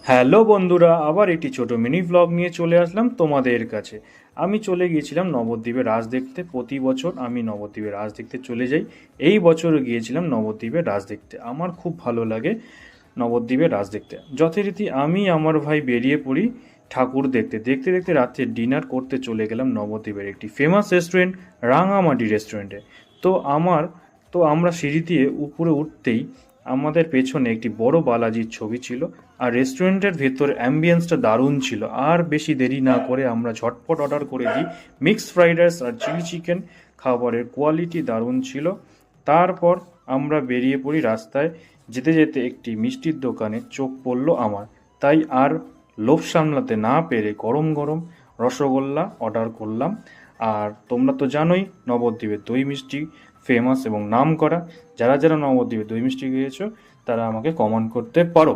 Hello বন্ধুরা, আবার একটি ছোট মিনি ভ্লগ নিয়ে চলে আসলাম তোমাদের কাছে। আমি চলে গিয়েছিলাম নবদ্বীপের রাস দেখতে। প্রতি বছর আমি নবদ্বীপের রাস দেখতে চলে যাই। এই বছরও গিয়েছিলাম নবদ্বীপের রাস দেখতে। আমার খুব ভালো লাগে নবদ্বীপের রাস দেখতে। যথারীতি আমি আমার ভাই বেরিয়ে পড়ি ঠাকুর দেখতে। দেখতে দেখতে রাত্রে ডিনার করতে চলে গেলাম নবদ্বীপের একটি ফেমাস রেস্টুরেন্ট, রাঙামাটি রেস্টুরেন্টে। তো আমার তো আমরা সিঁড়ি দিয়ে উপরে উঠতেই আমাদের পেছনে একটি বড় বালাজির ছবি ছিল। আর রেস্টুরেন্টের ভেতর অ্যাম্বিয়েন্সটা দারুণ ছিল। আর বেশি দেরি না করে আমরা ঝটপট অর্ডার করে দিই মিক্সড ফ্রাইড রাইস আর চিলি চিকেন। খাবারের কোয়ালিটি দারুণ ছিল। তারপর আমরা বেরিয়ে পড়ি রাস্তায়। যেতে যেতে একটি মিষ্টির দোকানে চোখ পড়ল আমার। তাই আর লোভ সামলাতে না পেরে গরম গরম রসগোল্লা অর্ডার করলাম। আর তোমরা তো জানোই নবদ্বীপের দই মিষ্টি ফেমাস এবং নাম করা। যারা যারা নবদ্বীপে দই মিষ্টি খেয়েছো তারা আমাকে কমেন্ট করতে পারো।